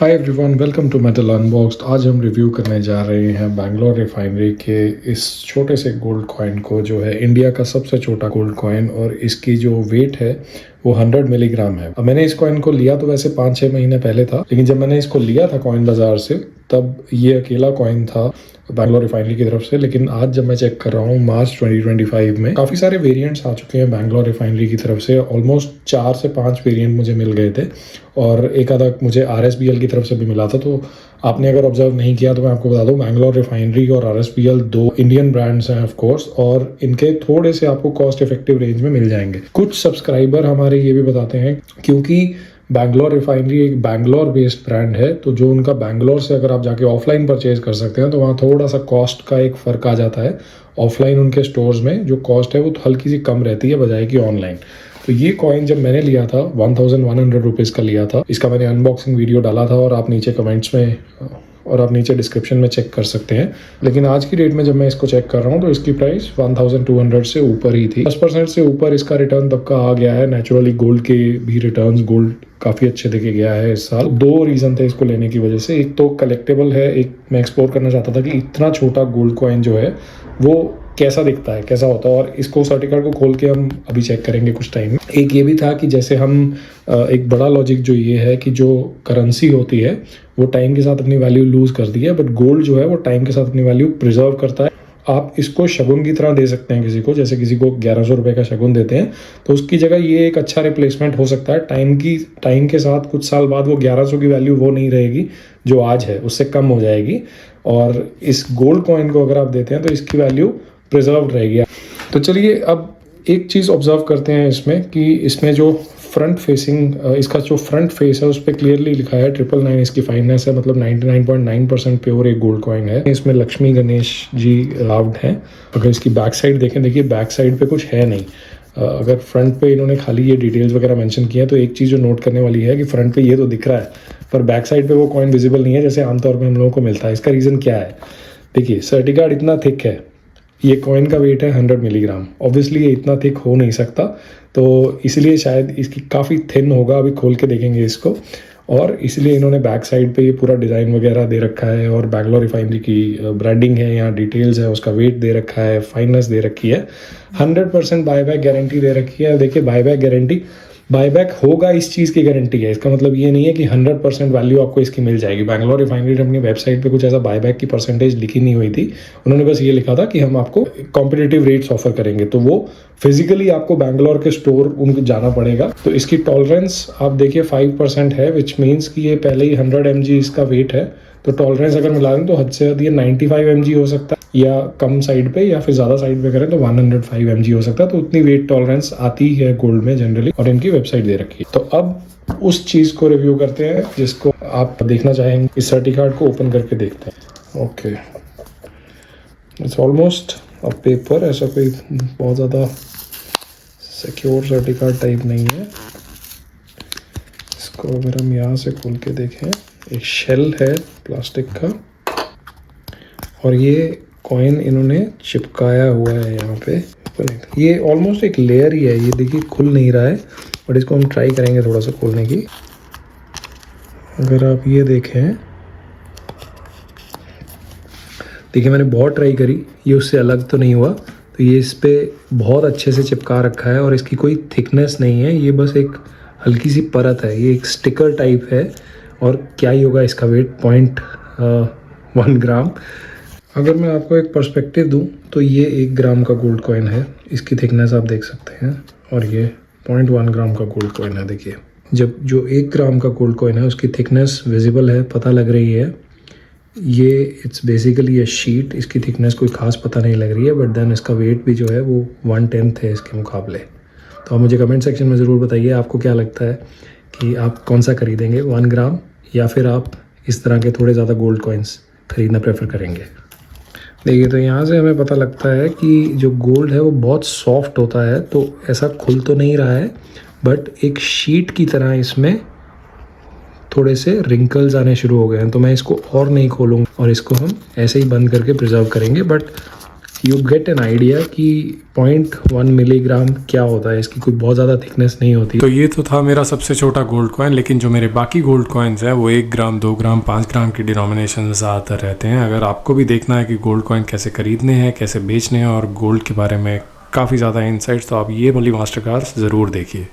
Hi everyone, welcome to metal unboxed. आज हम review करने जा रहे हैं बैंगलोर रिफाइनरी के इस छोटे से गोल्ड कॉइन को, जो है इंडिया का सबसे छोटा गोल्ड कॉइन, और इसकी जो वेट है वो 100 मिलीग्राम है। अब मैंने इस कॉइन को लिया तो वैसे 5-6 महीने पहले था, लेकिन जब मैंने इसको लिया था कॉइन बाजार से तब ये अकेला कॉइन था बैंगलोर रिफाइनरी की तरफ से। लेकिन आज जब मैं चेक कर रहा हूँ मार्च 2025 में काफ़ी सारे वेरिएंट्स आ चुके हैं बैंगलोर रिफाइनरी की तरफ से। ऑलमोस्ट 4 से 5 वेरिएंट मुझे मिल गए थे और एक आधा मुझे RSBL की तरफ से भी मिला था। तो आपने अगर ऑब्जर्व नहीं किया तो मैं आपको बता दूं, बैंगलोर रिफाइनरी और RSBL दो इंडियन ब्रांड्स हैं ऑफ कोर्स, और इनके थोड़े से आपको कॉस्ट इफेक्टिव रेंज में मिल जाएंगे। कुछ सब्सक्राइबर हमारे ये भी बताते हैं, क्योंकि बैंगलोर रिफाइनरी एक बैंगलोर बेस्ड ब्रांड है, तो जो उनका बैंगलोर से अगर आप जाके ऑफलाइन परचेज कर सकते हैं तो वहाँ थोड़ा सा कॉस्ट का एक फ़र्क आ जाता है। ऑफलाइन उनके स्टोर्स में जो कॉस्ट है वो हल्की सी कम रहती है बजाय कि ऑनलाइन। तो ये कॉइन जब मैंने लिया था 1100 रुपीज़ का लिया था। इसका मैंने अनबॉक्सिंग वीडियो डाला था और आप नीचे कमेंट्स में और आप नीचे डिस्क्रिप्शन में चेक कर सकते हैं। लेकिन आज की डेट में जब मैं इसको चेक कर रहा हूँ तो इसकी प्राइस 1200 से ऊपर ही थी। 10% से ऊपर इसका रिटर्न तब का आ गया है। नेचुरली गोल्ड के भी रिटर्न्स, गोल्ड काफ़ी अच्छे देके गया है इस साल। दो रीज़न थे इसको लेने की वजह से। एक तो कलेक्टेबल है, एक मैं एक्सप्लोर करना चाहता था कि इतना छोटा गोल्ड कॉइन जो है वो कैसा दिखता है, कैसा होता है, और इसको सर्टिफिकेट को खोल के हम अभी चेक करेंगे कुछ टाइम में। एक ये भी था कि जैसे हम एक बड़ा लॉजिक जो ये है कि जो करेंसी होती है वो टाइम के साथ अपनी वैल्यू लूज़ करती है, बट गोल्ड जो है वो टाइम के साथ अपनी वैल्यू प्रिजर्व करता है। आप इसको शगुन की तरह दे सकते हैं किसी को, जैसे किसी को 1100 रुपये का शगुन देते हैं तो उसकी जगह ये एक अच्छा रिप्लेसमेंट हो सकता है। टाइम के साथ कुछ साल बाद वो 1100 की वैल्यू वो नहीं रहेगी जो आज है, उससे कम हो जाएगी। और इस गोल्ड कॉइन को अगर आप देते हैं तो इसकी वैल्यू प्रिजर्व रहेगी। तो चलिए अब एक चीज़ ऑब्जर्व करते हैं इसमें कि इसमें जो फ्रंट फेसिंग, इसका जो फ्रंट फेस है उस पर क्लियरली लिखा है 999 इसकी फाइननेस है, मतलब 99.9% प्योर एक गोल्ड कॉइन है। इसमें लक्ष्मी गणेश जी लाव्ड हैं। अगर इसकी बैक साइड देखें, देखिए बैक साइड पे कुछ है नहीं। अगर फ्रंट पे इन्होंने खाली ये डिटेल्स वगैरह मेंशन किए हैं तो एक चीज़ जो नोट करने वाली है कि फ्रंट पे ये तो दिख रहा है पर बैक साइड पे वो कॉइन विजिबल नहीं है जैसे आमतौर पर हम लोगों को मिलता है। इसका रीज़न क्या है? देखिए सर्टिफिकेट इतना थिक है, ये कॉइन का वेट है 100 मिलीग्राम। ऑब्वियसली ये इतना थिक हो नहीं सकता, तो इसलिए शायद इसकी काफ़ी थिन होगा। अभी खोल के देखेंगे इसको। और इसलिए इन्होंने बैक साइड पे ये पूरा डिज़ाइन वगैरह दे रखा है और बैंगलोर रिफाइनरी की ब्रांडिंग है, यहाँ डिटेल्स है, उसका वेट दे रखा है, फाइननेस दे रखी है, 100% बायबैक गारंटी दे रखी है। देखिए बायबैक गारंटी, बायबैक होगा इस चीज़ की गारंटी है। इसका मतलब ये नहीं है कि 100% वैल्यू आपको इसकी मिल जाएगी। बैंगलोर रिफाइनरी ने अपनी वेबसाइट पे कुछ ऐसा बायबैक की परसेंटेज लिखी नहीं हुई थी। उन्होंने बस ये लिखा था कि हम आपको कॉम्पिटिटिव रेट्स ऑफर करेंगे, तो वो फिजिकली आपको बैंगलोर के स्टोर उनको जाना पड़ेगा। तो इसकी टॉलरेंस आप देखिए 5% है, विच मीन्स कि ये पहले ही 100 mg इसका वेट है। तो टॉलरेंस अगर मिला दें तो हद से ज़्यादा ये 95 mg हो सकता है, या कम साइड पे, या फिर ज़्यादा साइड पे करें तो 105 mg हो सकता है। तो उतनी वेट टॉलरेंस आती है गोल्ड में जनरली, और इनकी वेबसाइट दे रखी है। तो अब उस चीज़ को रिव्यू करते हैं जिसको आप देखना चाहेंगे। इस सर्टिफिकेट को ओपन करके देखते हैं। Okay, it's almost a paper. ऐसा कोई बहुत ज़्यादा सिक्योर सर्टिफिकेट टाइप नहीं है। इसको अगर हम यहाँ से खोल के देखें, एक शेल है प्लास्टिक का, और ये कॉइन इन्होंने चिपकाया हुआ है यहाँ पे। ये ऑलमोस्ट एक लेयर ही है, ये देखिए खुल नहीं रहा है, बट इसको हम ट्राई करेंगे थोड़ा सा खोलने की। अगर आप ये देखें, देखिए मैंने बहुत ट्राई करी, ये उससे अलग तो नहीं हुआ। तो ये इस पे बहुत अच्छे से चिपका रखा है और इसकी कोई थिकनेस नहीं है, ये बस एक हल्की सी परत है। ये एक स्टिकर टाइप है। और क्या ही होगा इसका वेट, 0.1 ग्राम। अगर मैं आपको एक पर्सपेक्टिव दूं तो ये 1 ग्राम का गोल्ड कॉइन है। इसकी थिकनेस आप देख सकते हैं, और ये 0.1 ग्राम का गोल्ड कॉइन है। देखिए जब जो 1 ग्राम का गोल्ड कॉइन है उसकी थिकनेस विजिबल है, पता लग रही है। ये इट्स बेसिकली ये शीट, इसकी थिकनेस कोई खास पता नहीं लग रही है, बट देन इसका वेट भी जो है वो 1/10 है इसके मुकाबले। तो आप मुझे कमेंट सेक्शन में ज़रूर बताइए आपको क्या लगता है कि आप कौन सा खरीदेंगे, 1 ग्राम, या फिर आप इस तरह के थोड़े ज़्यादा गोल्ड कॉइन्स खरीदना प्रेफर करेंगे। देखिए तो यहाँ से हमें पता लगता है कि जो गोल्ड है वो बहुत सॉफ्ट होता है। तो ऐसा खुल तो नहीं रहा है, बट एक शीट की तरह इसमें थोड़े से रिंकल्स आने शुरू हो गए हैं। तो मैं इसको और नहीं खोलूँगा और इसको हम ऐसे ही बंद करके प्रिजर्व करेंगे। But you get an idea कि 0.1 मिलीग्राम क्या होता है, इसकी कोई बहुत ज़्यादा थिकनेस नहीं होती। तो ये तो था मेरा सबसे छोटा गोल्ड कॉइन, लेकिन जो मेरे बाकी गोल्ड कॉइन्स हैं वो 1 ग्राम, 2 ग्राम, 5 ग्राम की डिनोमिनेशन में ज़्यादातर रहते हैं। अगर आपको भी देखना है कि गोल्ड कॉइन कैसे खरीदने हैं, कैसे बेचने हैं और गोल्ड के बारे में काफ़ी ज़्यादा इंसाइट्स, तो आप ये वाली मास्टर क्लास ज़रूर देखिए।